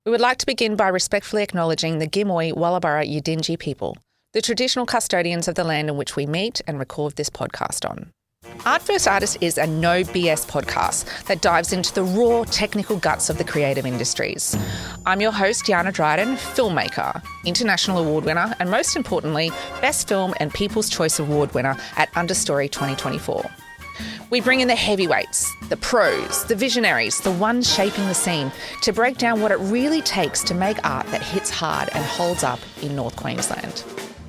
We would like to begin by respectfully acknowledging the Gimuy, Walabara, Yidinji people, the traditional custodians of the land in which we meet and record this podcast on. Art First Artist is a no BS podcast that dives into the raw technical guts of the creative industries. I'm your host, Yana Dryden, filmmaker, international award winner, and most importantly, Best Film and People's Choice Award winner at Understory 2024. We bring in the heavyweights, the pros, the visionaries, the ones shaping the scene to break down what it really takes to make art that hits hard and holds up in North Queensland.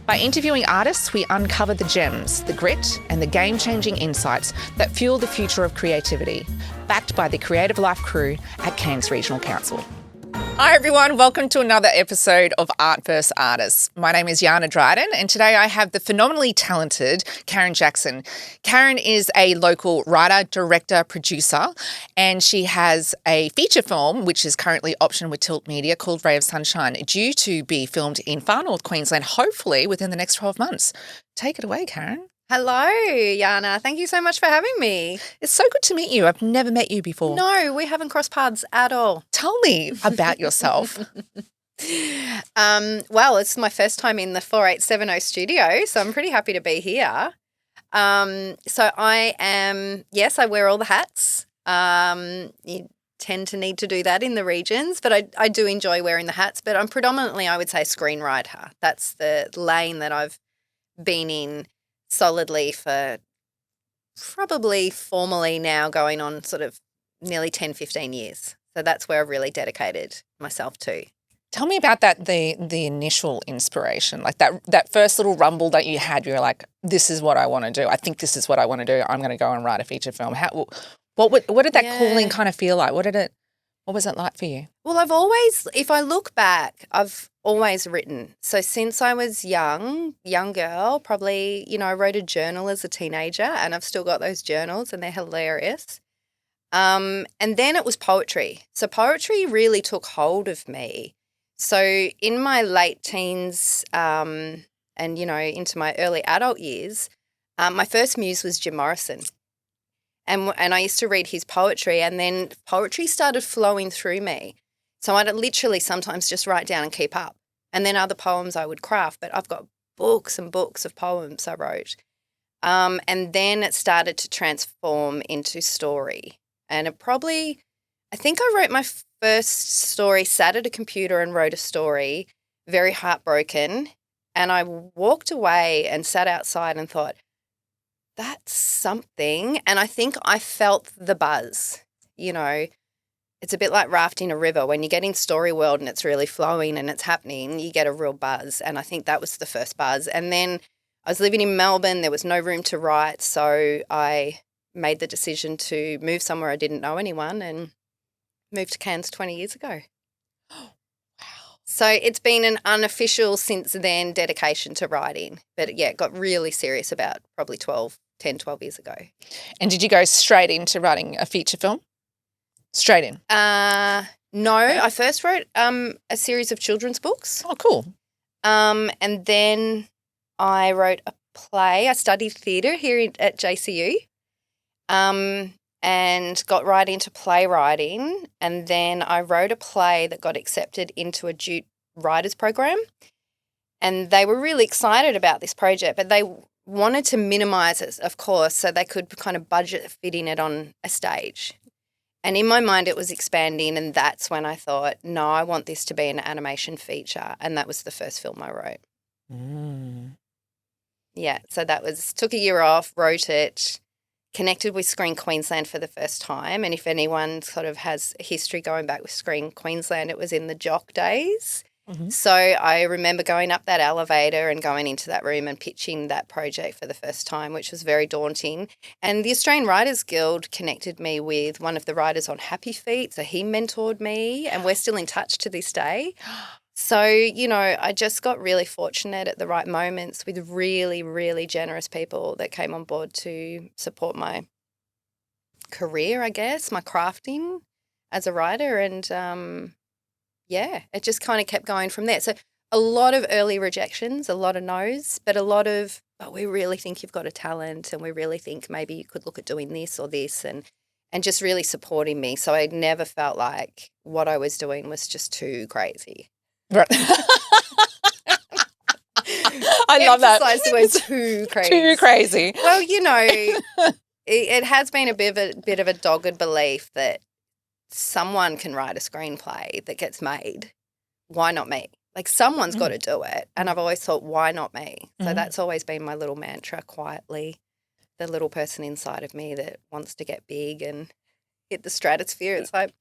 By interviewing artists, we uncover the gems, the grit, and the game-changing insights that fuel the future of creativity, backed by the Creative Life crew at Cairns Regional Council. Hi everyone, welcome to another episode of Art First Artists. My name is Yana Dryden and today I have the phenomenally talented Karen Jackson. Karen is a local writer, director, producer, and she has a feature film which is currently optioned with Tilt Media called Ray of Sunshine, due to be filmed in far north Queensland, hopefully within the next 12 months. Take it away, Karen. Hello, Yana. Thank you so much for having me. It's so good to meet you. I've never met you before. No, we haven't crossed paths at all. Tell me about yourself. Well, it's my first time in the 4870 studio, so I'm pretty happy to be here. So I am, yes, I wear all the hats. You tend to need to do that in the regions, but I do enjoy wearing the hats, but I'm predominantly, I would say, screenwriter. That's the lane that I've been in solidly for probably formally now going on sort of nearly 10, 15 years. So that's where I've really dedicated myself to. Tell me about that, the initial inspiration, like that first little rumble that you had. You were like, this is what I want to do. I think this is what I want to do. I'm going to go and write a feature film. What did that calling kind of feel like? What was it like for you? Well, I've always, if I look back, I've always written. So since I was young girl, probably, I wrote a journal as a teenager and I've still got those journals and they're hilarious. And then it was poetry. So poetry really took hold of me. So in my late teens and, into my early adult years, my first muse was Jim Morrison. And I used to read his poetry and then poetry started flowing through me. So I'd literally sometimes just write down and keep up. And then other poems I would craft, but I've got books and books of poems I wrote. And then it started to transform into story. And I think I wrote my first story, sat at a computer and wrote a story, very heartbroken. And I walked away and sat outside and thought, that's something. And I think I felt the buzz. It's a bit like rafting a river. When you get in story world and it's really flowing and it's happening, you get a real buzz. And I think that was the first buzz. And then I was living in Melbourne. There was no room to write. So I made the decision to move somewhere I didn't know anyone and moved to Cairns 20 years ago. So it's been an unofficial since then dedication to writing. But yeah, it got really serious about probably 12 years ago. And did you go straight into writing a feature film? Straight in? No, I first wrote a series of children's books. Oh, cool. And then I wrote a play. I studied theatre here at JCU. And got right into playwriting, and then I wrote a play that got accepted into a Jute writers program, and they were really excited about this project, but they wanted to minimise it, of course, so they could kind of budget fitting it on a stage. And in my mind it was expanding, and that's when I thought, no, I want this to be an animation feature, and that was the first film I wrote. Yeah, so took a year off, wrote it, connected with Screen Queensland for the first time. And if anyone sort of has a history going back with Screen Queensland, it was in the Jock days. Mm-hmm. So I remember going up that elevator and going into that room and pitching that project for the first time, which was very daunting. And the Australian Writers Guild connected me with one of the writers on Happy Feet. So he mentored me and we're still in touch to this day. So, I just got really fortunate at the right moments with really, really generous people that came on board to support my career, I guess, my crafting as a writer. And, it just kind of kept going from there. So a lot of early rejections, a lot of no's, but a lot of, we really think you've got a talent and we really think maybe you could look at doing this or this. And and just really supporting me. So I never felt like what I was doing was just too crazy. Right. I love that. Emphasize the word too crazy. Too crazy. Well, it has been a bit of a dogged belief that someone can write a screenplay that gets made. Why not me? Like someone's got to do it. And I've always thought, why not me? So that's always been my little mantra quietly, the little person inside of me that wants to get big and hit the stratosphere. It's like,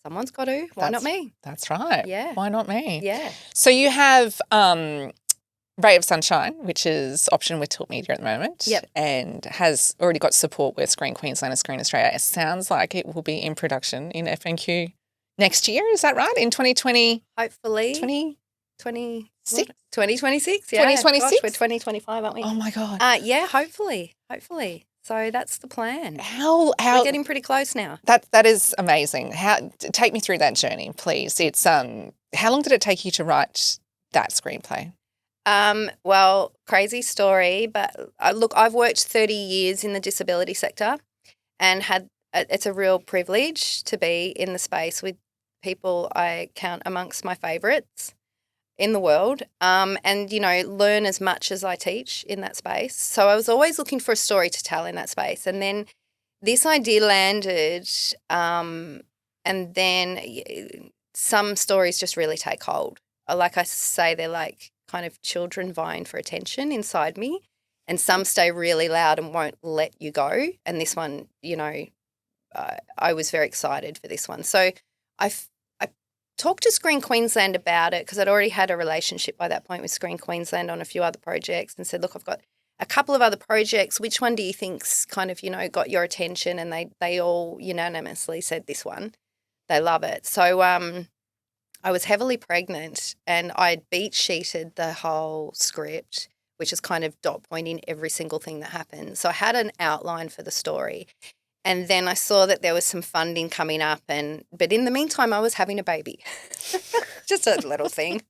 someone's got to. Why not me? That's right. Yeah. Why not me? Yeah. So you have Ray of Sunshine, which is option with Tilt Media at the moment. Yep. And has already got support with Screen Queensland and Screen Australia. It sounds like it will be in production in FNQ next year. Is that right? In 2020? Hopefully. 2026? 2026, yeah. 2026? Gosh, we're 2025, aren't we? Oh, my God. Yeah, hopefully. So that's the plan. How We're getting pretty close now. That is amazing. Take me through that journey, please. It's how long did it take you to write that screenplay? Well, crazy story, but look, I've worked 30 years in the disability sector and it's a real privilege to be in the space with people I count amongst my favourites in the world, and, learn as much as I teach in that space. So I was always looking for a story to tell in that space. And then this idea landed, and then some stories just really take hold. Like I say, they're like kind of children vying for attention inside me, and some stay really loud and won't let you go. And this one, I was very excited for this one. So I talked to Screen Queensland about it because I'd already had a relationship by that point with Screen Queensland on a few other projects, and said, look, I've got a couple of other projects. Which one do you think's kind of, got your attention? And they all unanimously said this one. They love it. So I was heavily pregnant and I'd beat sheeted the whole script, which is kind of dot pointing every single thing that happened. So I had an outline for the story. And then I saw that there was some funding coming up, but in the meantime, I was having a baby, just a little thing.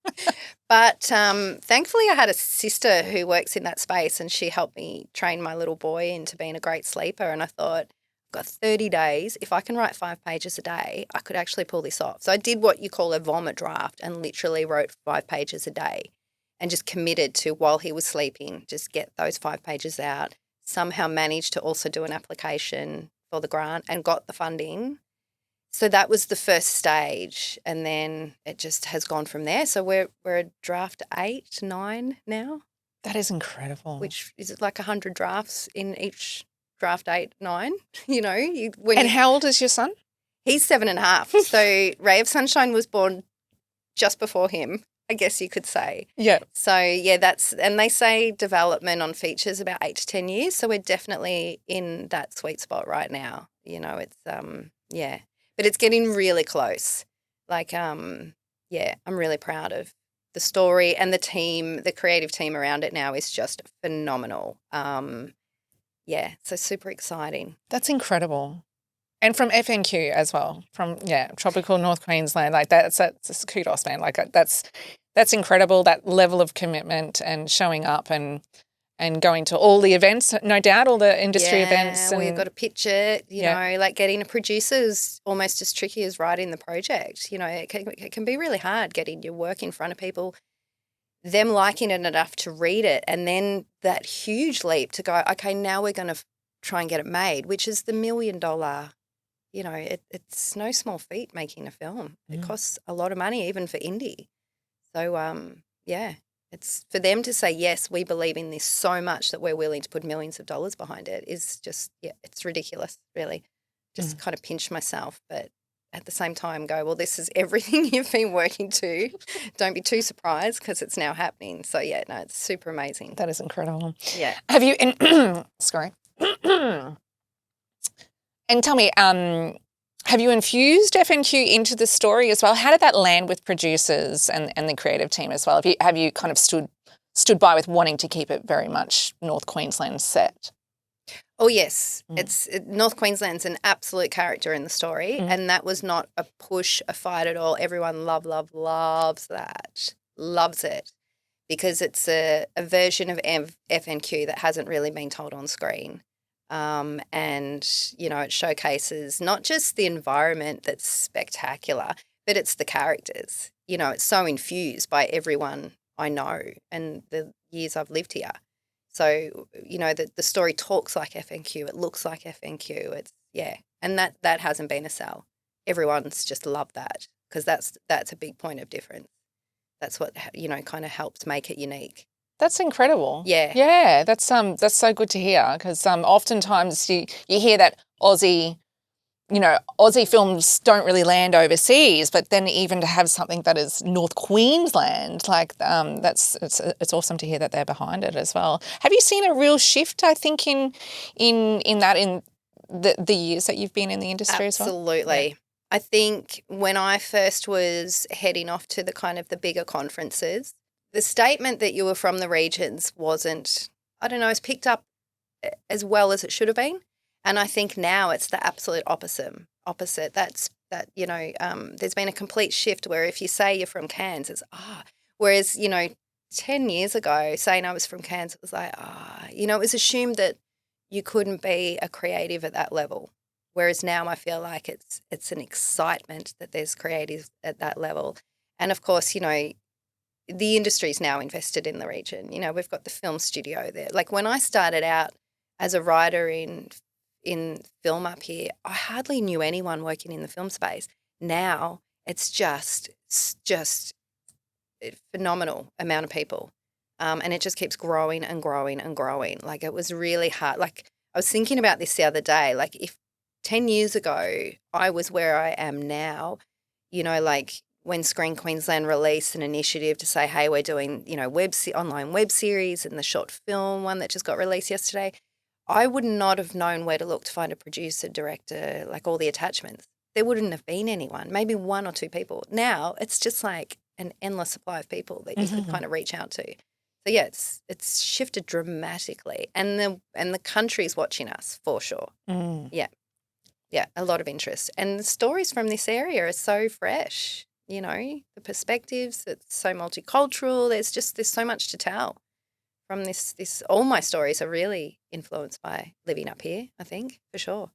But thankfully, I had a sister who works in that space, and she helped me train my little boy into being a great sleeper. And I thought, I've got 30 days. If I can write 5 pages a day, I could actually pull this off. So I did what you call a vomit draft and literally wrote 5 pages a day, and just committed to, while he was sleeping, just get those 5 pages out. Somehow managed to also do an application for the grant and got the funding. So that was the first stage, and then it just has gone from there. So we're at draft 8, 9 now. That is incredible. Which is like 100 drafts in each draft 8, 9. And how old is your son? He's 7.5. So Ray of Sunshine was born just before him, I guess you could say. Yeah. So, yeah, and they say development on features about 8 to 10 years. So we're definitely in that sweet spot right now. It's, but it's getting really close. Like, I'm really proud of the story, and the team, the creative team around it now is just phenomenal. So super exciting. That's incredible. And from FNQ as well, from tropical North Queensland, like that's kudos, man. Like that's incredible. That level of commitment and showing up and going to all the events, no doubt, all the industry events. Yeah, we've got to pitch it. Like getting a producer is almost as tricky as writing the project. It can be really hard getting your work in front of people, them liking it enough to read it, and then that huge leap to go, okay, now we're going to try and get it made, which is the $1 million. It's no small feat making a film. It costs a lot of money, even for indie. So, it's for them to say, yes, we believe in this so much that we're willing to put millions of dollars behind it is just, it's ridiculous, really. Just kind of pinch myself, but at the same time go, well, this is everything you've been working to. Don't be too surprised because it's now happening. So, it's super amazing. That is incredible. Yeah. Have you, sorry. And tell me, have you infused FNQ into the story as well? How did that land with producers and the creative team as well? Have you kind of stood by with wanting to keep it very much North Queensland set? Oh, yes. North Queensland's an absolute character in the story, and that was not a push, a fight at all. Everyone loves that, loves it, because it's a version of FNQ that hasn't really been told on screen. And, it showcases not just the environment that's spectacular, but it's the characters. It's so infused by everyone I know and the years I've lived here. So, the story talks like FNQ. It looks like FNQ. And that hasn't been a sell. Everyone's just loved that because that's a big point of difference. That's what, kind of helps make it unique. That's incredible. Yeah. Yeah, that's so good to hear because oftentimes you hear that Aussie films don't really land overseas, but then even to have something that is North Queensland, like it's awesome to hear that they're behind it as well. Have you seen a real shift, I think, in the years that you've been in the industry as well? Absolutely. Yeah. I think when I first was heading off to the kind of the bigger conferences, the statement that you were from the regions wasn't, I don't know, it's picked up as well as it should have been. And I think now it's the absolute opposite. There's been a complete shift where if you say you're from Cairns, it's whereas, 10 years ago saying I was from Cairns, it was like, it was assumed that you couldn't be a creative at that level. Whereas now I feel like it's an excitement that there's creatives at that level. And of course, the industry's now invested in the region. We've got the film studio there. Like when I started out as a writer in film up here, I hardly knew anyone working in the film space. Now it's just a phenomenal amount of people. And it just keeps growing and growing and growing. Like it was really hard. Like I was thinking about this the other day. Like if 10 years ago I was where I am now, like when Screen Queensland released an initiative to say, hey, we're doing, online web series and the short film one that just got released yesterday, I would not have known where to look to find a producer, director, like all the attachments. There wouldn't have been anyone, maybe one or two people. Now it's just like an endless supply of people that you could kind of reach out to. So yeah, it's shifted dramatically, and the country's watching us for sure. Yeah, a lot of interest, and the stories from this area are so fresh. The perspectives. It's so multicultural. There's so much to tell from this. All my stories are really influenced by living up here. I think for sure.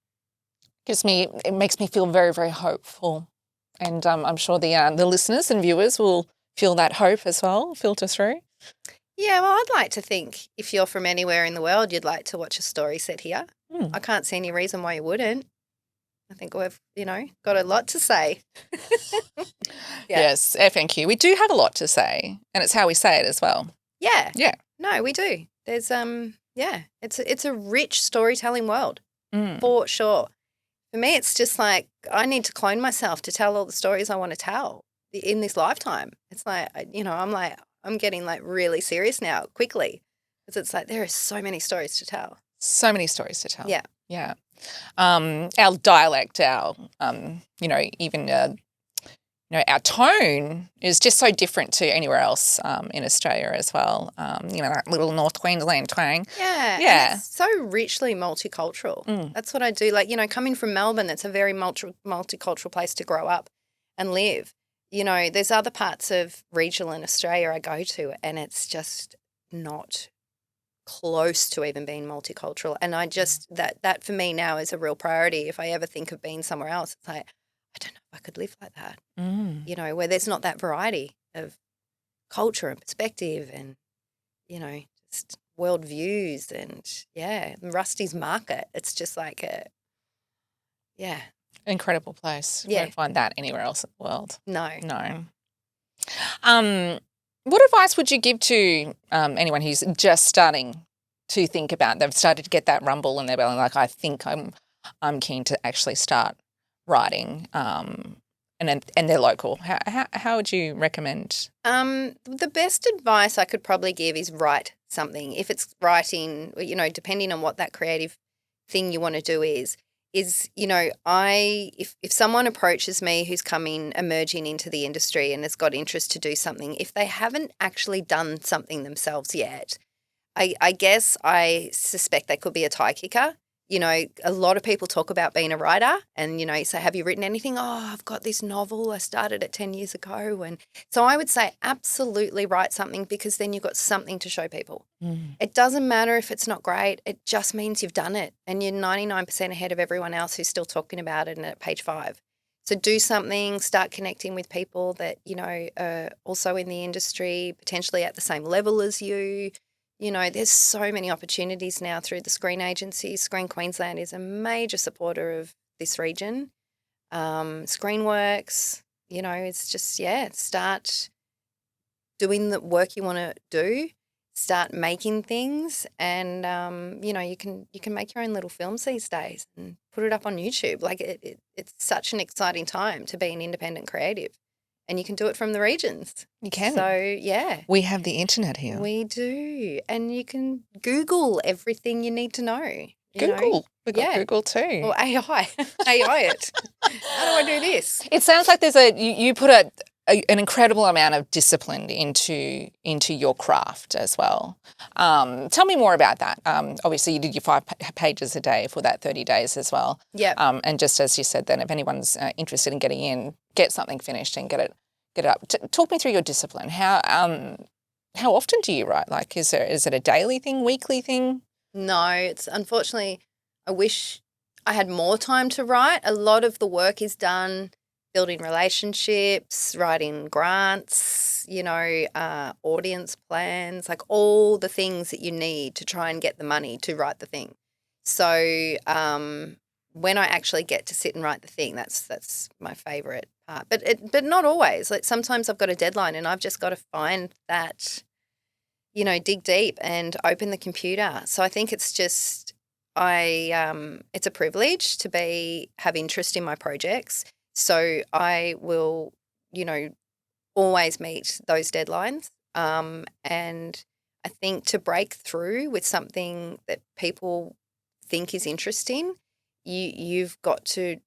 It makes me feel very, very hopeful, and I'm sure the listeners and viewers will feel that hope as well filter through. Yeah, well, I'd like to think if you're from anywhere in the world, you'd like to watch a story set here. I can't see any reason why you wouldn't. I think we've, got a lot to say. Yes, FNQ. We do have a lot to say, and it's how we say it as well. Yeah. Yeah. No, we do. There's it's a rich storytelling world for sure. For me, it's just like I need to clone myself to tell all the stories I want to tell in this lifetime. It's like, I'm getting like really serious now quickly because it's like there are so many stories to tell. So many stories to tell. Yeah. Yeah. Our dialect, our our tone is just so different to anywhere else in Australia as well. That little North Queensland twang. Yeah. Yeah. And it's so richly multicultural. That's what I do. Like, coming from Melbourne, it's a very multicultural place to grow up and live. There's other parts of regional in Australia I go to and it's just not close to even being multicultural. And I just, that for me now is a real priority. If I ever think of being somewhere else, it's like, I don't know if I could live like that, where there's not that variety of culture and perspective and, just world views and, Rusty's Market. It's just like incredible place. Yeah. You won't find that anywhere else in the world. No. What advice would you give to anyone who's just starting to think about, they've started to get that rumble in their belly, like, I think I'm keen to actually start writing, and they're local? How would you recommend? The best advice I could probably give is write something. If it's writing, depending on what that creative thing you want to do is if someone approaches me who's emerging into the industry and has got interest to do something, if they haven't actually done something themselves yet, I guess I suspect they could be a tie kicker. a lot of people talk about being a writer and, you say, have you written anything? Oh, I've got this novel. I started it 10 years ago. And so I would say absolutely write something, because then you've got something to show people. It doesn't matter if it's not great. It just means you've done it and you're 99% ahead of everyone else who's still talking about it and at page 5. So do something, start connecting with people that, are also in the industry, potentially at the same level as you. There's so many opportunities now through the screen agencies. Screen Queensland is a major supporter of this region. Screenworks, it's just, start doing the work you want to do, start making things, and, you can make your own little films these days and put it up on YouTube. Like it's such an exciting time to be an independent creative. And you can do it from the regions. You can. So, yeah. We have the internet here. We do. And you can Google everything you need to know. Google. We've got Google too. Or AI. AI it. How do I do this? It sounds like you put an incredible amount of discipline into your craft as well. Tell me more about that. Obviously, you did your 5 pages a day for that 30 days as well. Yeah. And just as you said then, if anyone's interested in getting in, get something finished and get it up. Talk me through your discipline. How often do you write? Like, is it a daily thing, weekly thing? No, it's unfortunately, I wish I had more time to write. A lot of the work is done building relationships, writing grants, audience plans, like all the things that you need to try and get the money to write the thing. So when I actually get to sit and write the thing, that's my favourite part. But not always. Like sometimes I've got a deadline and I've just got to find that, dig deep and open the computer. So I think it's just it's a privilege to have interest in my projects. So I will, always meet those deadlines. And I think to break through with something that people think is interesting, you've got to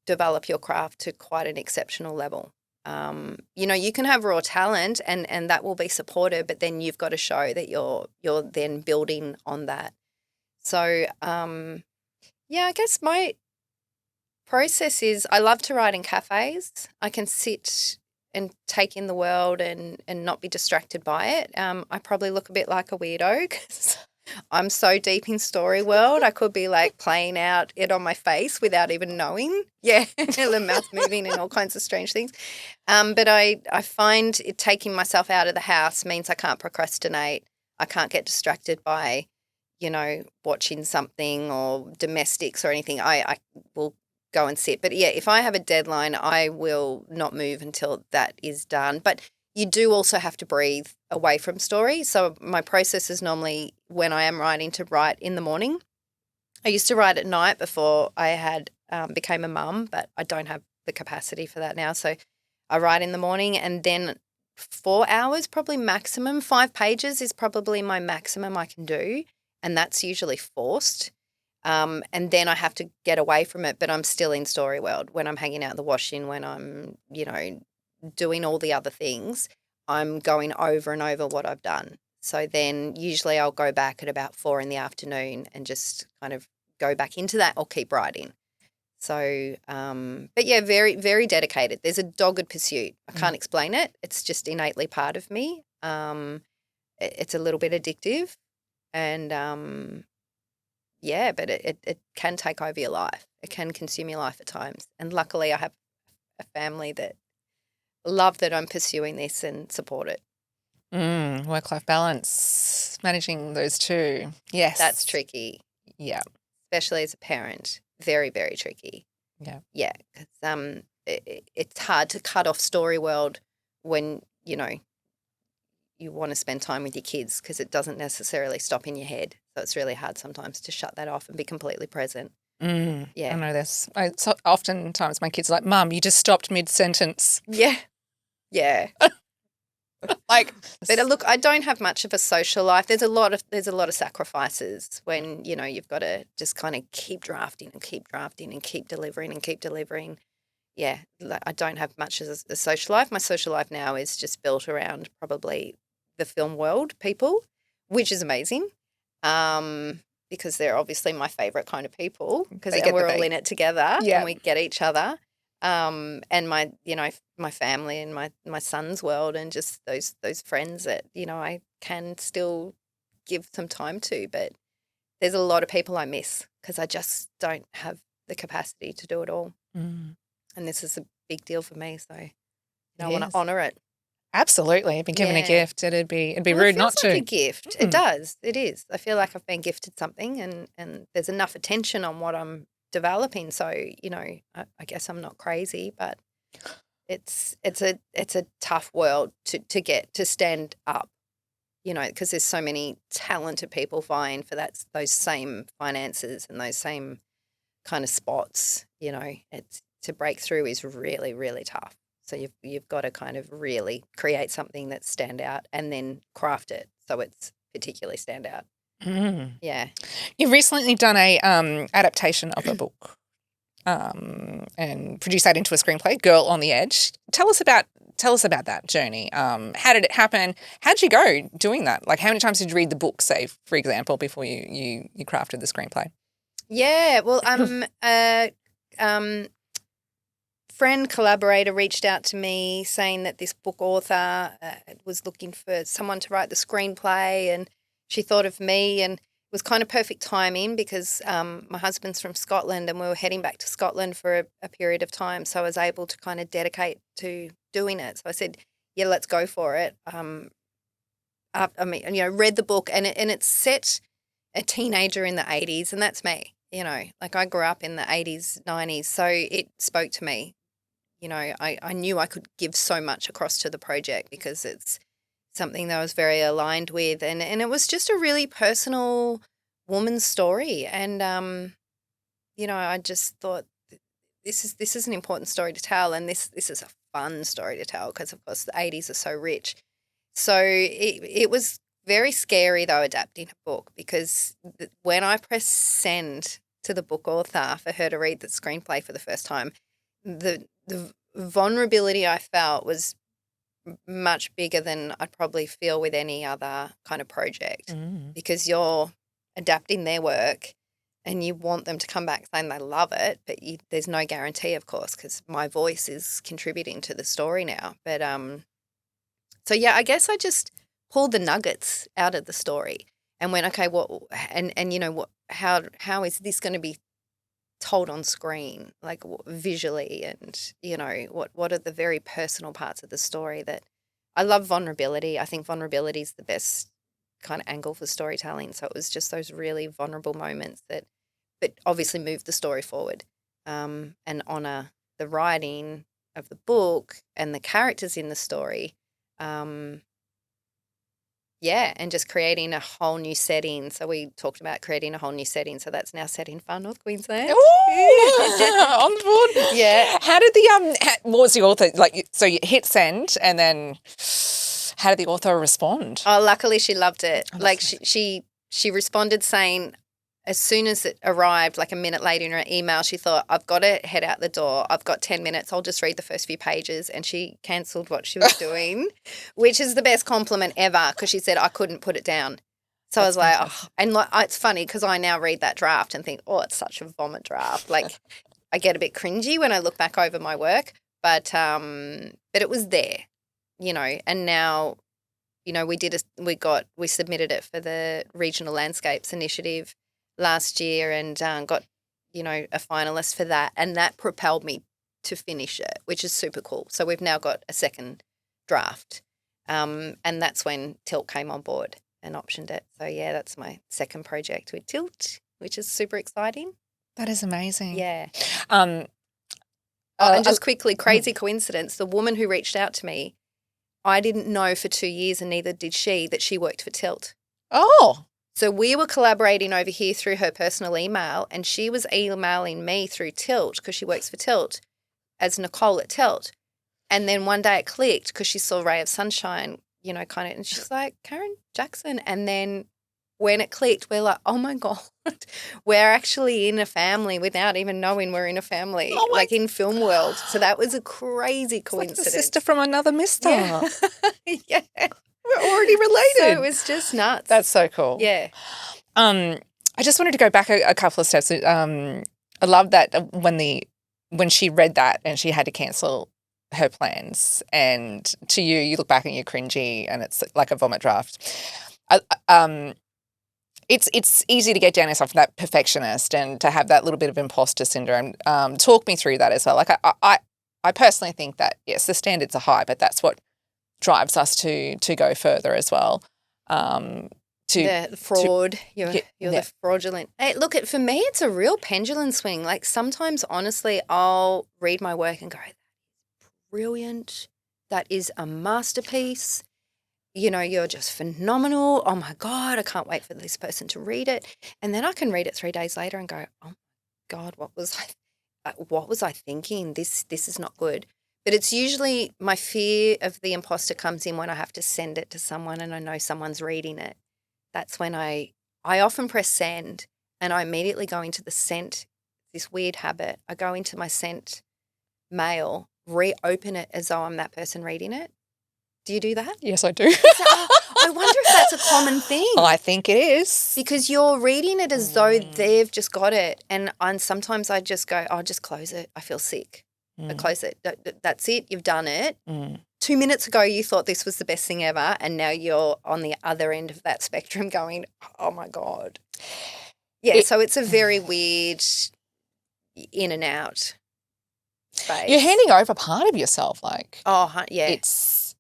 develop your craft to quite an exceptional level. You can have raw talent and that will be supported, but then you've got to show that you're then building on that. So, I guess my process is I love to write in cafes. I can sit and take in the world and not be distracted by it. I probably look a bit like a weirdo because I'm so deep in story world. I could be like playing out it on my face without even knowing. Yeah, the mouth moving and all kinds of strange things. But I find it taking myself out of the house means I can't procrastinate. I can't get distracted by, watching something or domestics or anything. I will go and sit. But, if I have a deadline, I will not move until that is done. But you do also have to breathe away from story. So my process is normally when I am writing to write in the morning. I used to write at night before I had became a mum, but I don't have the capacity for that now. So I write in the morning and then 4 hours, probably maximum. 5 pages is probably my maximum I can do, and that's usually forced. And then I have to get away from it, but I'm still in story world when I'm hanging out in the washing, when I'm, doing all the other things. I'm going over and over what I've done. So then usually I'll go back at about 4 p.m. and just kind of go back into that or keep writing. So, but yeah, very, very dedicated. There's a dogged pursuit. I can't explain it. It's just innately part of me. It's a little bit addictive and, but it can take over your life. It can consume your life at times. And luckily I have a family that love that I'm pursuing this and support it. Work-life balance, managing those two. Yes. That's tricky. Yeah. Especially as a parent. Very, very tricky. Yeah. Yeah. Because it's hard to cut off story world when, you want to spend time with your kids because it doesn't necessarily stop in your head. So it's really hard sometimes to shut that off and be completely present. Yeah. I know this. So oftentimes my kids are like, Mum, you just stopped mid-sentence. Yeah. Yeah. But look, I don't have much of a social life. There's a lot of sacrifices when, you've got to just kind of keep drafting and keep drafting and keep delivering and keep delivering. Yeah. I don't have much as a social life. My social life now is just built around probably the film world people, which is amazing. because they're obviously my favourite kind of people because They get we're the all beat. in it together Yeah. and we get each other. And my, my family and my son's world and just those friends that, I can still give some time to. But there's a lot of people I miss because I just don't have the capacity to do it all. Mm. And this is a big deal for me. So, I It want is. to honour it. Absolutely. If you're given a Yeah. gift, it'd be Well, rude it not feels like to. a gift. It does. It is. I feel like I've been gifted something and there's enough attention on what I'm developing. So, I guess I'm not crazy, but it's a tough world to get to stand up, because there's so many talented people vying for those same finances and those same kind of spots. It's to break through is really, really tough. So you've got to kind of really create something that stand out and then craft it so it's particularly stand out. Mm. Yeah. You've recently done a adaptation of a book and produced that into a screenplay, Girl on the Edge. Tell us about that journey. How did it happen? How did you go doing that? Like, how many times did you read the book, say, for example, before you crafted the screenplay? Yeah, well, friend collaborator reached out to me saying that this book author was looking for someone to write the screenplay, and she thought of me, and it was kind of perfect timing because my husband's from Scotland and we were heading back to Scotland for a period of time, so I was able to kind of dedicate to doing it. So I said, yeah, let's go for it. Read the book and it's set a teenager in the 80s, and that's me. Like I grew up in the 80s, 90s, so it spoke to me. I knew I could give so much across to the project because it's something that I was very aligned with, and it was just a really personal woman's story, and I just thought this is an important story to tell, and this is a fun story to tell because of course the 80s are so rich. So it was very scary though adapting a book because when I pressed send to the book author for her to read the screenplay for the first time, the vulnerability I felt was much bigger than I'd probably feel with any other kind of project because you're adapting their work and you want them to come back saying they love it, but there's no guarantee, of course, because my voice is contributing to the story now. But so yeah, I guess I just pulled the nuggets out of the story and went, okay, what how is this going to be told on screen, like visually, and what are the very personal parts of the story that I love. Vulnerability. I think vulnerability is the best kind of angle for storytelling. So it was just those really vulnerable moments that obviously moved the story forward, and honor the writing of the book and the characters in the story. Yeah, and just creating a whole new setting. So we talked about creating a whole new setting. So that's now set in Far North Queensland. Ooh, on board. Yeah. How did what was the author like? So you hit send, and then how did the author respond? Oh, luckily she loved it. Oh, like she responded saying, as soon as it arrived, like a minute later in her email, she thought, I've got to head out the door. I've got 10 minutes. I'll just read the first few pages. And she cancelled what she was doing, which is the best compliment ever because she said, I couldn't put it down. So I was like, oh. And it's funny because I now read that draft and think, oh, it's such a vomit draft. Like I get a bit cringy when I look back over my work, but it was there, and now, we submitted it for the Regional Landscapes Initiative last year and got, a finalist for that. And that propelled me to finish it, which is super cool. So we've now got a second draft. And that's when Tilt came on board and optioned it. So, yeah, that's my second project with Tilt, which is super exciting. That is amazing. Yeah. And just quickly, crazy coincidence, the woman who reached out to me, I didn't know for 2 years, and neither did she, that she worked for Tilt. Oh. So we were collaborating over here through her personal email, and she was emailing me through Tilt because she works for Tilt as Nicole at Tilt. And then one day it clicked because she saw Ray of Sunshine, and she's like, Karen Jackson. And then when it clicked, we're like, oh, my God, we're actually in a family without even knowing we're in a family, in film world. So that was a crazy coincidence. Like the sister from another mister. Yeah. Yeah. We're already related. So it was just nuts. That's so cool. Yeah. I just wanted to go back a couple of steps. I love that when she read that and she had to cancel her plans, and to you look back and you're cringy and it's like a vomit draft. It's easy to get down yourself, that perfectionist, and to have that little bit of imposter syndrome. Talk me through that as well. Like I personally think that, yes, the standards are high, but that's what drives us to go further as well. The fraud, you're the fraudulent. Hey, look, for me, it's a real pendulum swing. Like sometimes, honestly, I'll read my work and go, brilliant. That is a masterpiece. You're just phenomenal. Oh my God, I can't wait for this person to read it. And then I can read it 3 days later and go, oh my God, what was I thinking? This is not good. But it's usually my fear of the imposter comes in when I have to send it to someone and I know someone's reading it. That's when I often press send and I immediately go into the sent, this weird habit. I go into my sent mail, reopen it as though I'm that person reading it. Do you do that? Yes, I do. I wonder if that's a common thing. I think it is. Because you're reading it as though they've just got it. And sometimes I just go, I'll just close it. I feel sick. I close it. That's it. You've done it. 2 minutes ago you thought this was the best thing ever, and now you're on the other end of that spectrum going, oh, my God. Yeah, so it's a very weird in and out space. You're handing over part of yourself, like. Oh, yeah.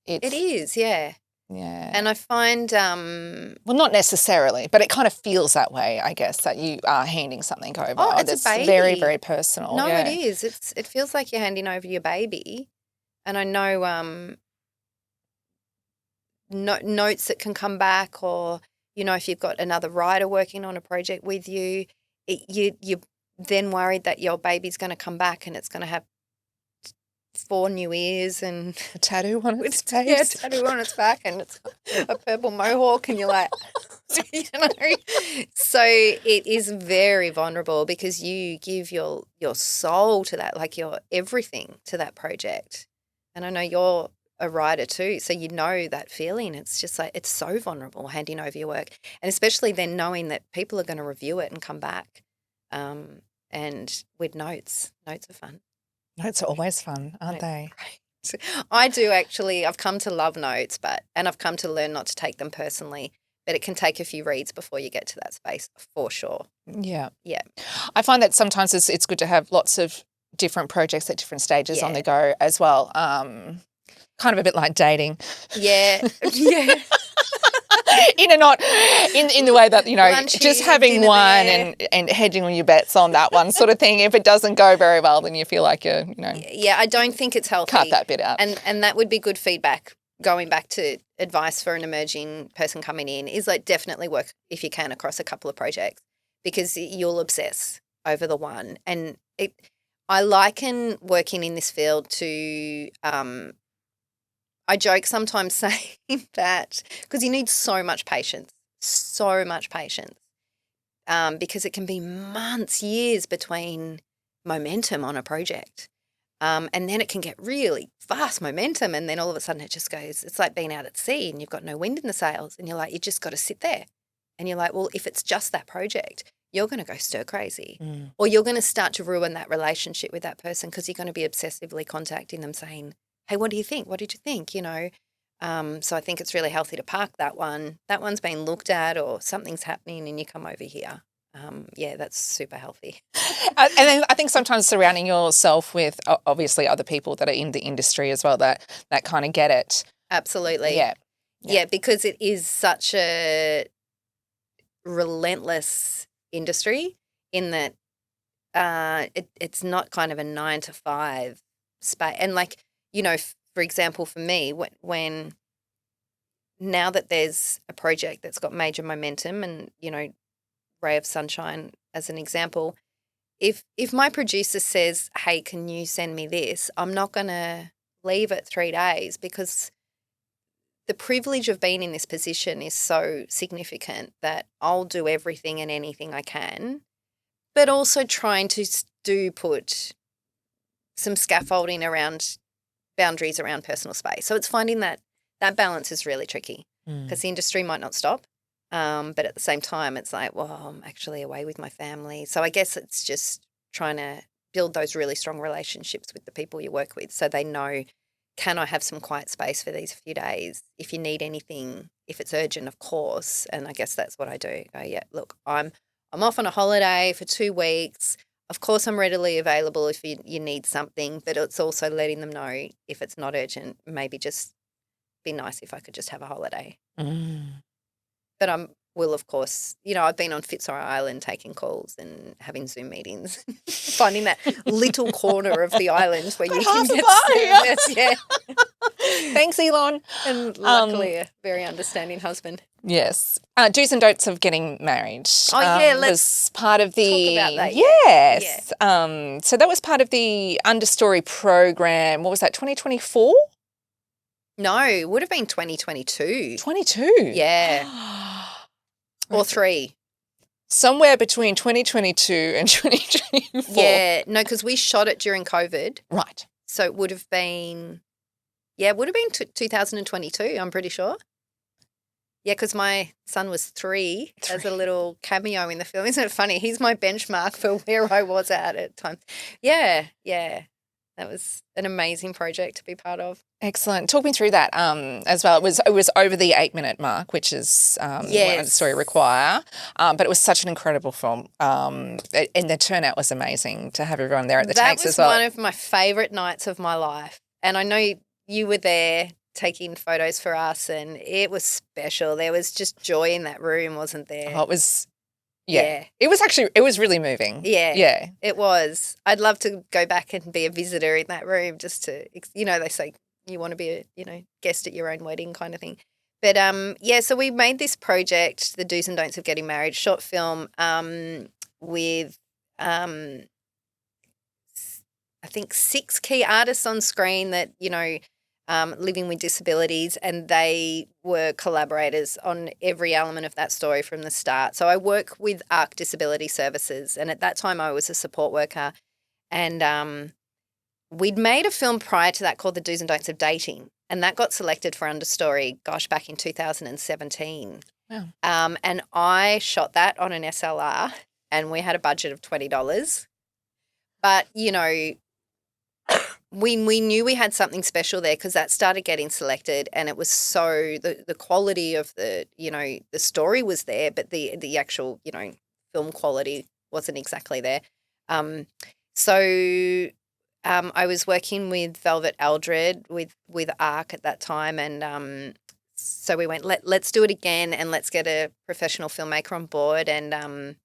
It is, yeah. Yeah. And I find well, not necessarily, but it kind of feels that way, I guess, that you are handing something over. Oh, it's a baby. Very, very personal. No, yeah. it is. It feels like you're handing over your baby. And I know notes that can come back, or, if you've got another writer working on a project with you, you're then worried that your baby's going to come back and it's going to have 4 new ears and a tattoo on its face. Yeah, a tattoo on its back, and it's a purple mohawk, and you're like, So it is very vulnerable because you give your soul to that, like your everything to that project. And I know you're a writer too, so you know that feeling. It's just like, it's so vulnerable handing over your work, and especially then knowing that people are going to review it and come back, and with notes. Notes are fun. Notes are always fun, aren't they? I do actually. I've come to love notes, and I've come to learn not to take them personally, but it can take a few reads before you get to that space, for sure. Yeah. Yeah. I find that sometimes it's good to have lots of different projects at different stages on the go as well. Kind of a bit like dating. Yeah. Yeah. In the way that, Lunch just here, having dinner one there. and hedging on your bets on that one sort of thing. If it doesn't go very well, then you feel like you're, Yeah, I don't think it's healthy. Cut that bit out. And that would be good feedback. Going back to advice for an emerging person coming in is like, definitely work if you can across a couple of projects, because you'll obsess over the one. And I liken working in this field to I joke sometimes saying that because you need so much patience, because it can be months, years between momentum on a project. And then it can get really fast momentum, and then all of a sudden it just goes, it's like being out at sea and you've got no wind in the sails, and you're like, you just got to sit there. And you're like, well, if it's just that project, you're going to go stir crazy, or you're going to start to ruin that relationship with that person because you're going to be obsessively contacting them saying, hey, what do you think? What did you think? So I think it's really healthy to park that one. That one's been looked at, or something's happening and you come over here. Yeah, that's super healthy. And then I think sometimes surrounding yourself with obviously other people that are in the industry as well that kind of get it. Absolutely. Yeah, because it is such a relentless industry in that it's not kind of a 9 to 5 space. And like, for example, for me, when now that there's a project that's got major momentum and, Ray of Sunshine as an example, if my producer says, hey, can you send me this, I'm not going to leave it 3 days, because the privilege of being in this position is so significant that I'll do everything and anything I can, but also trying to put some scaffolding around boundaries around personal space. So it's finding that balance is really tricky, because the industry might not stop. But at the same time, it's like, well, I'm actually away with my family. So I guess it's just trying to build those really strong relationships with the people you work with so they know, can I have some quiet space for these few days? If you need anything, if it's urgent, of course. And I guess that's what I do. Go, yeah, look, I'm off on a holiday for 2 weeks. Of course, I'm readily available if you need something, but it's also letting them know if it's not urgent, maybe just be nice if I could just have a holiday. But will, of course, I've been on Fitzroy Island taking calls and having Zoom meetings, finding that little corner of the island where you can get service. Yeah. Thanks, Elon. And luckily a very understanding husband. Yes. Do's and don'ts of getting married. Oh, yeah, was part of the talk about that. Yes. Yeah. So that was part of the Understory program. What was that, 2024? No, it would have been 2022. 22? Yeah. Or 3. Somewhere between 2022 and 2024. Yeah. No, because we shot it during COVID. Right. So it would have been, 2022, I'm pretty sure. Yeah, because my son was 3 as a little cameo in the film. Isn't it funny? He's my benchmark for where I was at the time. Yeah. That was an amazing project to be part of. Excellent. Talk me through that as well. It was over the 8-minute mark, which is what Understory require. But it was such an incredible film, and the turnout was amazing to have everyone there at the takes as well. That was one of my favourite nights of my life, and I know you were there taking photos for us, and it was special. There was just joy in that room, wasn't there? Oh, it was. Yeah. It was really moving. Yeah. It was. I'd love to go back and be a visitor in that room just to, they say you want to be a, guest at your own wedding kind of thing. But, so we made this project, the Do's and Don'ts of Getting Married, short film with, I think 6 key artists on screen that, living with disabilities, and they were collaborators on every element of that story from the start. So I work with ARC Disability Services, and at that time I was a support worker, and we'd made a film prior to that called The Do's and Don'ts of Dating, and that got selected for Understory, back in 2017. Wow. And I shot that on an SLR, and we had a budget of $20. But, we knew we had something special there because that started getting selected, and it was so the quality of the story was there, but the actual film quality wasn't exactly there. So I was working with Velvet Eldred with ARC at that time, and so we went let's do it again, and let's get a professional filmmaker on board, and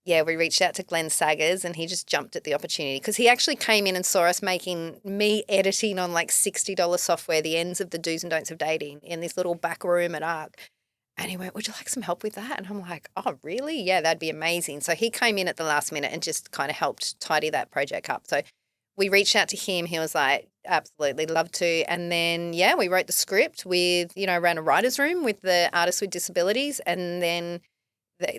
we reached out to Glenn Saggers, and he just jumped at the opportunity because he actually came in and saw us me editing on like $60 software, the ends of the Do's and Don'ts of Dating in this little back room at ARC. And he went, would you like some help with that? And I'm like, oh, really? Yeah, that'd be amazing. So he came in at the last minute and just kind of helped tidy that project up. So we reached out to him. He was like, absolutely, love to. And then, we wrote the script with, ran a writer's room with the artists with disabilities, and then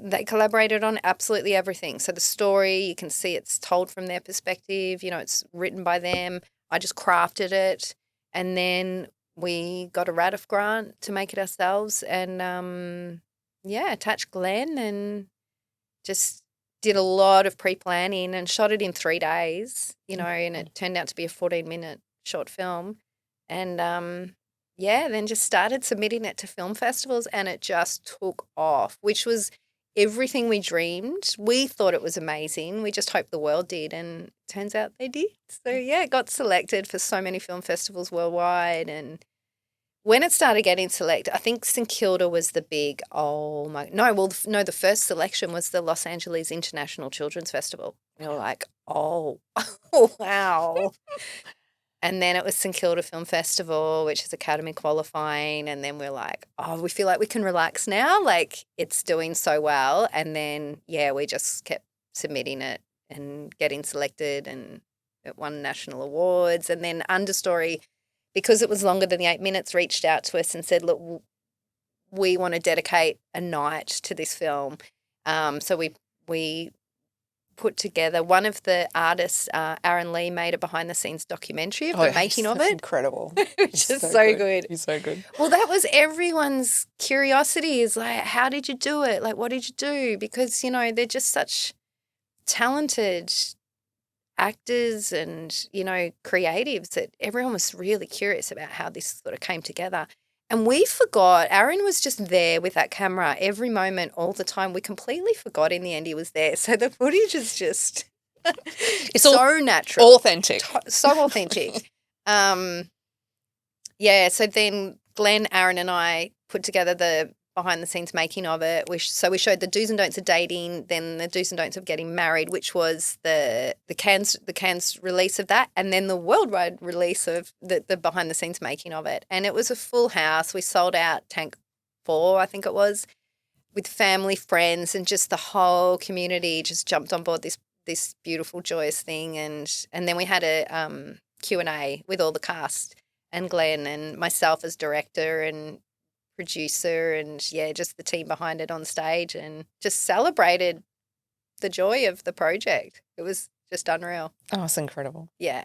they collaborated on absolutely everything. So the story, you can see it's told from their perspective. It's written by them. I just crafted it. And then we got a RADF grant to make it ourselves, and, attached Glenn and just did a lot of pre-planning and shot it in 3 days, and it turned out to be a 14-minute short film. And, then just started submitting it to film festivals, and it just took off, which was everything we dreamed. We thought it was amazing. We just hoped the world did, and turns out they did. So, it got selected for so many film festivals worldwide. And when it started getting selected, I think St Kilda was the big, the first selection was the Los Angeles International Children's Festival. We were like, oh wow. And then it was St Kilda Film Festival, which is Academy qualifying. And then we're like, we feel like we can relax now. Like, it's doing so well. And then, we just kept submitting it and getting selected, and it won national awards. And then Understory, because it was longer than the 8 minutes, reached out to us and said, look, we want to dedicate a night to this film. So we put together. One of the artists, Aaron Lee, made a behind-the-scenes documentary of the making of it. Incredible. Which is so good. He's so good. Well, that was everyone's curiosity is like, how did you do it? Like, what did you do? Because, you know, they're just such talented actors and, you know, creatives that everyone was really curious about how this sort of came together. And we forgot, Aaron was just there with that camera every moment, all the time. We completely forgot in the end he was there. So the footage is just it's so natural. Authentic. So authentic. Yeah, so then Glenn, Aaron and I put together the behind-the-scenes making of it. So we showed the do's and don'ts of dating, then the do's and don'ts of getting married, which was the Cairns release of that, and then the worldwide release of the behind-the-scenes making of it. And it was a full house. We sold out Tank 4, I think it was, with family, friends, and just the whole community just jumped on board this beautiful, joyous thing. And then we had a Q&A with all the cast and Glenn and myself as director and producer and, yeah, just the team behind it on stage, and just celebrated the joy of the project. It was just unreal. Oh, it's incredible. Yeah.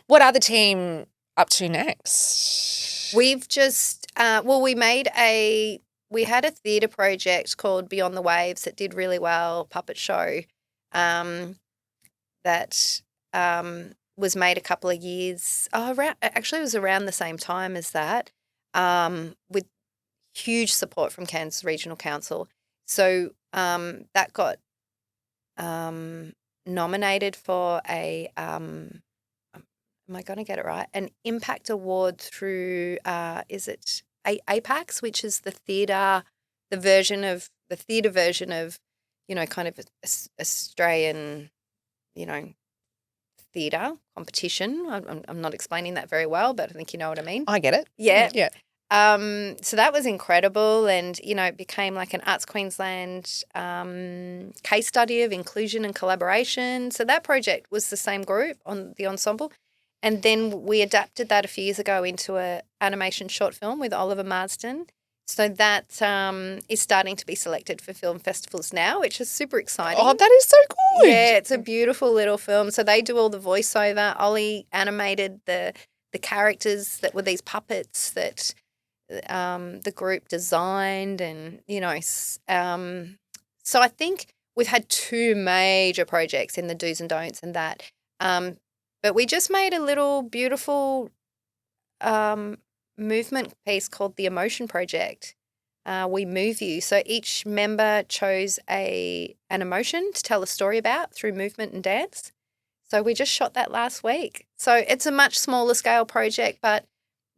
What are the team up to next? We've just we had a theatre project called Beyond the Waves that did really well, puppet show, that was made a couple of years. Actually, it was around the same time as that, with huge support from Cairns Regional Council. So that got nominated for a am I going to get it right? An Impact Award through is it APAX, which is the theatre version of, you know, kind of Australian, you know, theatre competition. I'm not explaining that very well, but I think you know what I mean. I get it. Yeah. Yeah. So that was incredible, and, you know, it became like an Arts Queensland case study of inclusion and collaboration. So that project was the same group on the ensemble. And then we adapted that a few years ago into an animation short film with Oliver Marsden. So that is starting to be selected for film festivals now, which is super exciting. Oh, that is so good. Yeah, it's a beautiful little film. So they do all the voiceover. Ollie animated the characters that were these puppets that the group designed, and, you know, so I think we've had 2 major projects in the do's and don'ts and that. But we just made a little beautiful movement piece called the Emotion Project. We Move You. So each member chose an emotion to tell a story about through movement and dance. So we just shot that last week. So it's a much smaller scale project, but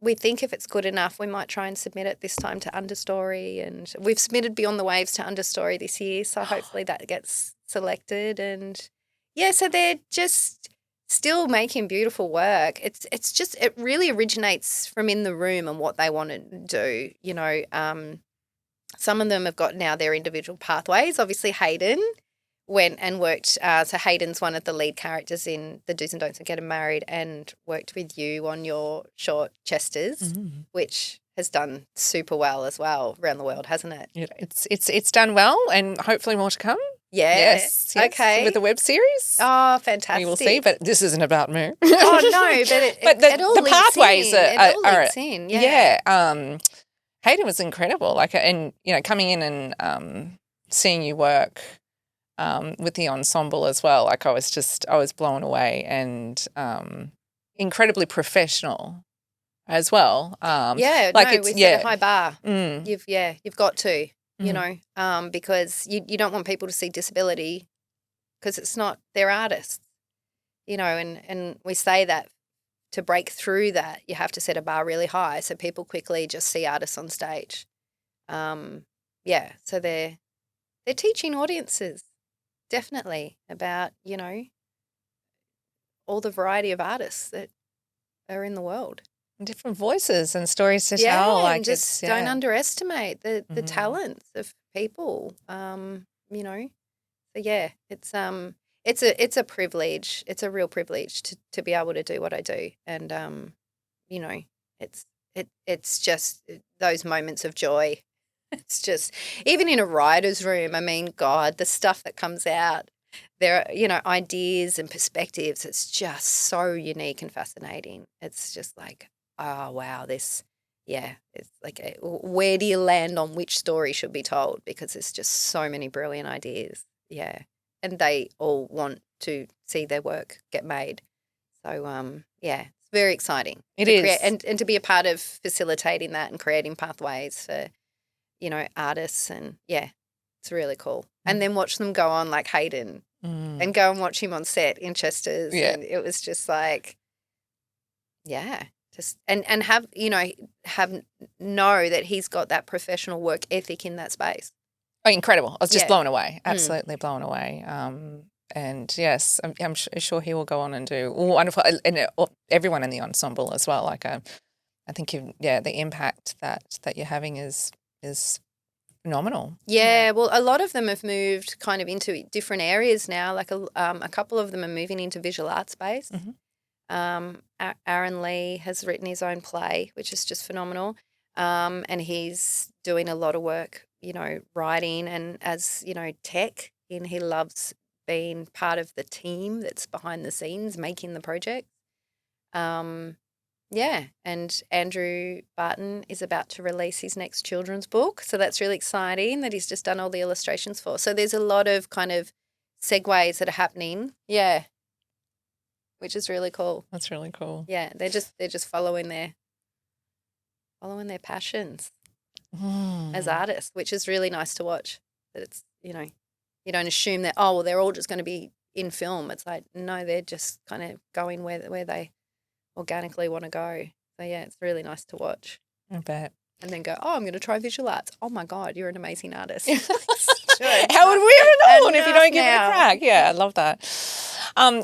we think if it's good enough, we might try and submit it this time to Understory. And we've submitted Beyond the Waves to Understory this year, so hopefully that gets selected. And, yeah, so they're just still making beautiful work. It's just, it really originates from in the room and what they want to do. You know, some of them have got now their individual pathways. Obviously, Hayden went and worked. So Hayden's one of the lead characters in the Do's and Don'ts of Getting Married, and worked with you on your short Chesters, which has done super well as well around the world, hasn't it? Yeah, it's done well, and hopefully more to come. Yeah. Yes. Okay. With the web series. Oh, fantastic. We will see, but this isn't about me. Oh, no, but it all the links pathways in. It all are links in. Yeah. Yeah. Hayden was incredible. Like, and, you know, coming in and seeing you work with the ensemble as well. Like, I was blown away, and incredibly professional as well. Yeah, like, no, it's, we set a high bar. Mm. You've got to, you know, because you don't want people to see disability, because it's not, they're artists, you know, and we say that to break through that, you have to set a bar really high so people quickly just see artists on stage. Yeah, so they're teaching audiences, definitely, about, you know, all the variety of artists that are in the world. Different voices and stories to tell. Like, and just don't underestimate the talents of people. You know, so yeah, it's a privilege. It's a real privilege to be able to do what I do, and you know, it's just those moments of joy. It's just, even in a writer's room, I mean, God, the stuff that comes out their, ideas and perspectives. It's just so unique and fascinating. It's just like, oh, wow, it's like, where do you land on which story should be told? Because there's just so many brilliant ideas. Yeah. And they all want to see their work get made. So, it's very exciting. It is. And to be a part of facilitating that and creating pathways for, artists, and it's really cool. And then watch them go on like Hayden and go and watch him on set in Chester's. Yeah. And it was just like, just and have know that he's got that professional work ethic in that space. Oh, incredible. I was just blown away, absolutely blown away. And yes, I'm sure he will go on and do wonderful, and everyone in the ensemble as well. Like, I think, the impact that you're having is phenomenal. Yeah, well, a lot of them have moved kind of into different areas now. Like a couple of them are moving into visual art space. Aaron Lee has written his own play, which is just phenomenal. And he's doing a lot of work, writing and as, tech. And he loves being part of the team that's behind the scenes making the project. And Andrew Barton is about to release his next children's book. So that's really exciting that he's just done all the illustrations for. So there's a lot of kind of segues that are happening. Yeah. Which is really cool. That's really cool. Yeah. They're just following their passions as artists, which is really nice to watch. That it's, you don't assume that, oh, well, they're all just going to be in film. It's like, no, they're just kind of going where they organically want to go. So, it's really nice to watch. I bet. And then go, oh, I'm going to try visual arts. Oh, my God, you're an amazing artist. How would we ever know if you don't give it a crack? Yeah, I love that.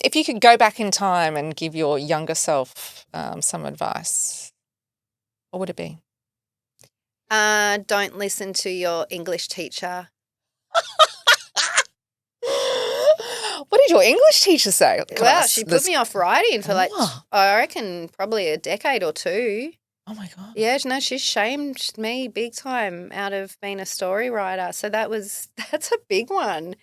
If you could go back in time and give your younger self some advice, what would it be? Don't listen to your English teacher. What did your English teacher say? She put me off writing for I reckon probably a decade or two. Oh, my God. Yeah, no, she shamed me big time out of being a story writer. So that's a big one.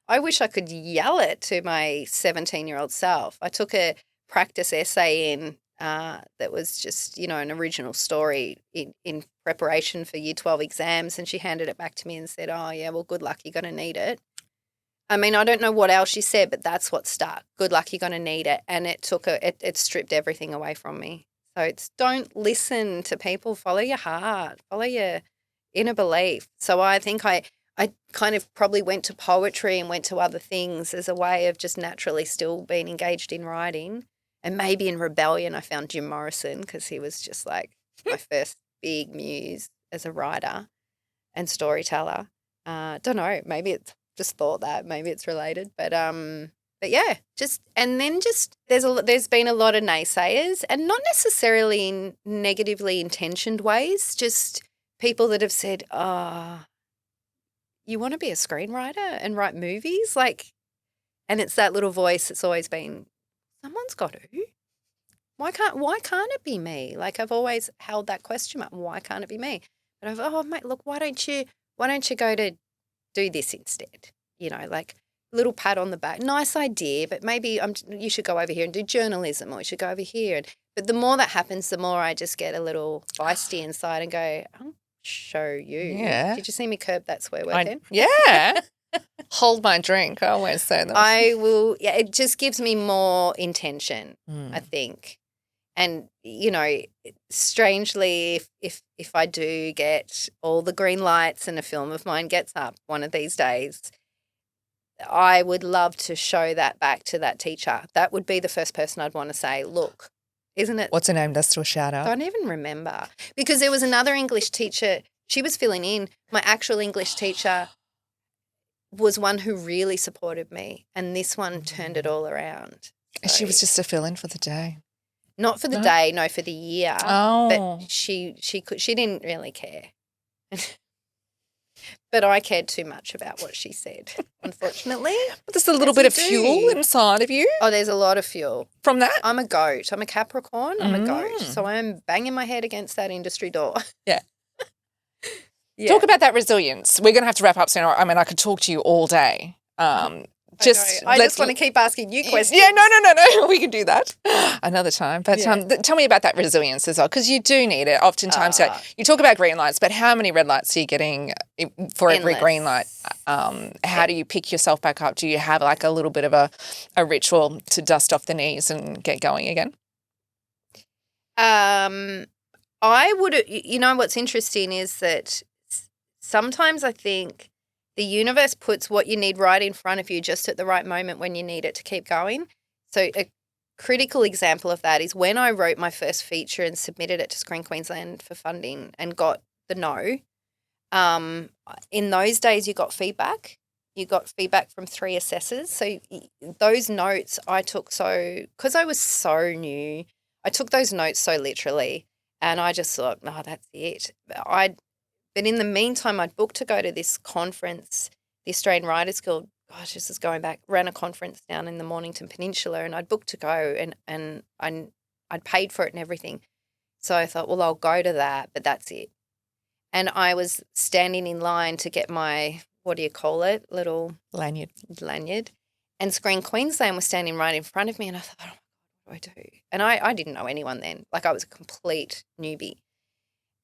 I wish I could yell it to my 17-year-old self. I took a practice essay in that was just, an original story in preparation for Year 12 exams, and she handed it back to me and said, oh, yeah, well, good luck, you're going to need it. I mean, I don't know what else she said, but that's what stuck. Good luck, you're going to need it. And it stripped everything away from me. So don't listen to people. Follow your heart. Follow your inner belief. So I think I kind of probably went to poetry and went to other things as a way of just naturally still being engaged in writing. And maybe in rebellion I found Jim Morrison because he was just like my first big muse as a writer and storyteller. Don't know. Maybe it's just thought that. Maybe it's related. But yeah, there's been a lot of naysayers, and not necessarily in negatively intentioned ways, just people that have said, oh, you want to be a screenwriter and write movies? And it's that little voice that's always been, someone's got to. Why can't it be me? I've always held that question mark. Why can't it be me? But mate, look, why don't you go to do this instead? Little pat on the back, nice idea, but maybe you should go over here and do journalism, or you should go over here. But the more that happens, the more I just get a little feisty inside and go, I'll show you. Yeah. Did you see me curb that swear word then? Yeah. Hold my drink. I always say that. I will. Yeah, it just gives me more intention, I think. And, strangely, if I do get all the green lights and a film of mine gets up one of these days, I would love to show that back to that teacher. That would be the first person I'd want to say, look, isn't it? What's her name? Let's do a shout out. I don't even remember, because there was another English teacher. She was filling in. My actual English teacher was one who really supported me, and this one turned it all around. So, she was just a fill-in for the day. Not for the day, no, for the year. Oh. But she didn't really care. But I cared too much about what she said, unfortunately. But there's a little bit of fuel inside of you. Oh, there's a lot of fuel. From that? I'm a goat. I'm a Capricorn. I'm a goat. So I'm banging my head against that industry door. Yeah. Talk about that resilience. We're going to have to wrap up soon. I mean, I could talk to you all day. I just want to keep asking you questions. Yeah, no. We can do that another time. But tell me about that resilience as well, because you do need it. Oftentimes, you talk about green lights, but how many red lights are you getting for every green light? How do you pick yourself back up? Do you have like a little bit of a ritual to dust off the knees and get going again? I would, you know, what's interesting is that sometimes I think the universe puts what you need right in front of you just at the right moment when you need it to keep going. So a critical example of that is when I wrote my first feature and submitted it to Screen Queensland for funding and got the no. In those days, you got feedback. You got feedback from 3 assessors. So those notes I took because I was so new, I took those notes so literally, and I just thought, oh, that's it. But in the meantime, I'd booked to go to this conference, the Australian Writers Guild, gosh, this is going back, ran a conference down in the Mornington Peninsula, and I'd booked to go and I'd paid for it and everything. So I thought, well, I'll go to that, but that's it. And I was standing in line to get my, what do you call it, little lanyard. And Screen Queensland was standing right in front of me, and I thought, oh, what do I do? And I didn't know anyone then. Like, I was a complete newbie.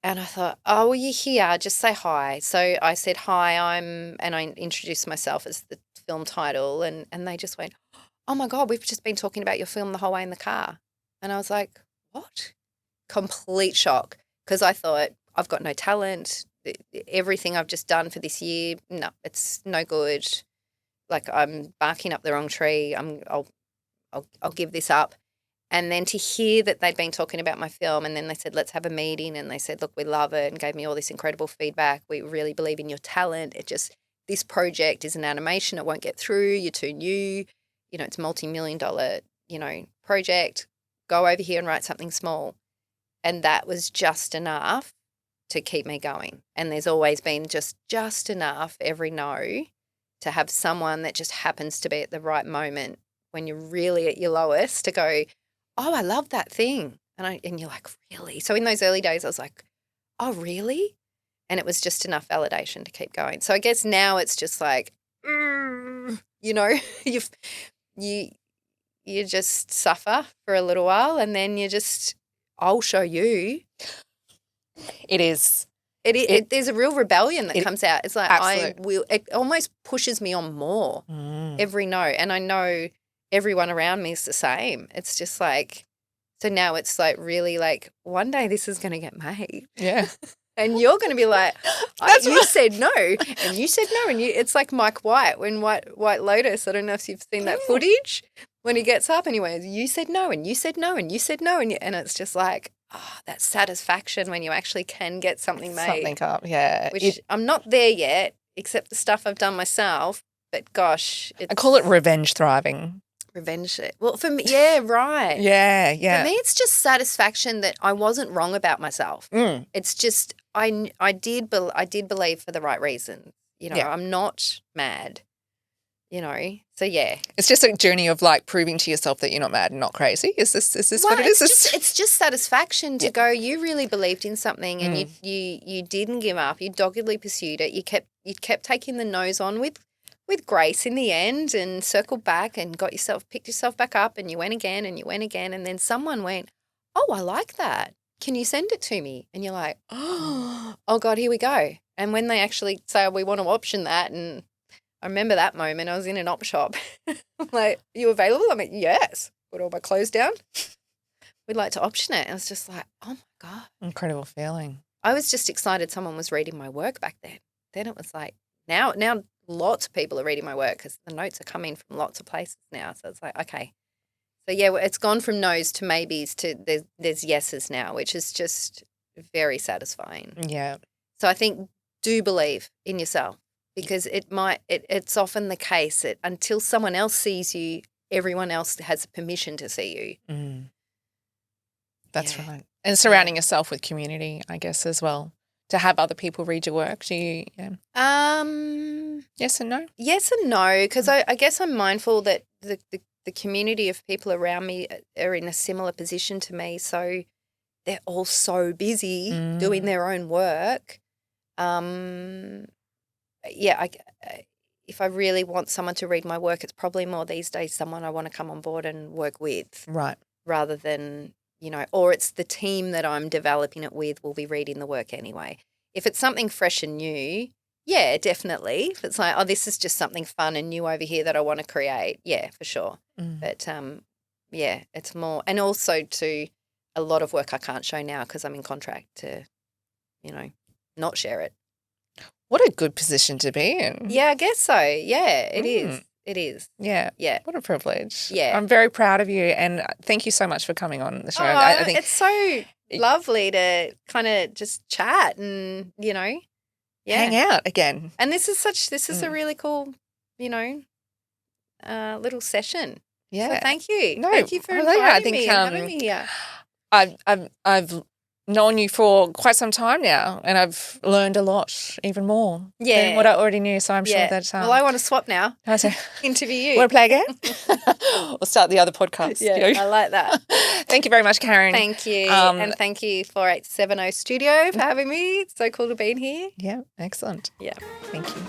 And I thought, oh, well, you're here, just say hi. So I said, hi, and I introduced myself as the film title, and they just went, oh, my God, we've just been talking about your film the whole way in the car. And I was like, what? Complete shock, because I thought, I've got no talent. Everything I've just done for this year, no, it's no good. Like, I'm barking up the wrong tree. I'll give this up. And then to hear that they'd been talking about my film, and then they said, let's have a meeting, and they said, look, we love it, and gave me all this incredible feedback. We really believe in your talent. This project is an animation. It won't get through. You're too new. You know, it's a multi-million-dollar, project. Go over here and write something small. And that was just enough to keep me going. And there's always been just enough every no to have someone that just happens to be at the right moment when you're really at your lowest to go, oh, I love that thing. And you're like, really? So in those early days, I was like, oh, really? And it was just enough validation to keep going. So I guess now it's just like, you just suffer for a little while, and then I'll show you. It is. There's a real rebellion that comes out. It's like, absolute. It almost pushes me on more every no. And I know everyone around me is the same. It's just like, so now it's like really like, one day this is going to get made. Yeah. And you're going to be like, you said no, and you said no. And it's like Mike White when White Lotus, I don't know if you've seen that footage, when he gets up and he went, you said no, and you said no, and you said no. And it's just like, oh, that satisfaction when you actually can get something made. Something up, yeah. Which I'm not there yet, except the stuff I've done myself. But gosh. I call it revenge thriving. Revenge. Well, for me, yeah, right. Yeah. For me, it's just satisfaction that I wasn't wrong about myself. It's just I did believe for the right reasons. I'm not mad. So yeah. It's just a journey of like proving to yourself that you're not mad and not crazy. Is this what it is? It's just satisfaction to go, you really believed in something, and you didn't give up. You doggedly pursued it. You kept taking the nose on with grace in the end, and circled back and picked yourself back up, and you went again and you went again, and then someone went, oh, I like that. Can you send it to me? And you're like, oh God, here we go. And when they actually say, we want to option that, and I remember that moment. I was in an op shop. I'm like, are you available? I'm like, yes. Put all my clothes down. We'd like to option it. I was just like, oh my God. Incredible feeling. I was just excited someone was reading my work back then. Then it was like, now lots of people are reading my work because the notes are coming from lots of places now. So it's like, okay. So yeah, it's gone from no's to maybes to there's yeses now, which is just very satisfying. Yeah. So I think do believe in yourself, because it's often the case that until someone else sees you, everyone else has permission to see you. That's right. And surrounding yourself with community, I guess, as well. To have other people read your work, do you? Yeah. Yes and no? Yes and no, because I guess I'm mindful that the community of people around me are in a similar position to me, so they're all so busy doing their own work. if I really want someone to read my work, it's probably more these days someone I want to come on board and work with. Right. Rather than, or it's the team that I'm developing it with will be reading the work anyway. If it's something fresh and new, yeah, definitely. If it's like, this is just something fun and new over here that I want to create, yeah, for sure. But, yeah, it's more – and also to a lot of work I can't show now because I'm in contract to, not share it. What a good position to be in. Yeah, I guess so. Yeah, it is. It is. Yeah. Yeah. What a privilege. Yeah. I'm very proud of you, and thank you so much for coming on the show. I think it's so lovely to kind of just chat and, hang out again. And this is a really cool, little session. Yeah. So thank you. No, thank you for inviting me and having me here. I've known you for quite some time now, and I've learned a lot, even more than what I already knew. So I'm sure that. Well, I want to swap now. Interview you. Want to play again? We'll start the other podcast. Yeah, I like that. Thank you very much, Karen. Thank you, and thank you 4870 Studio for having me. It's so cool to be in here. Yeah, excellent. Yeah, thank you.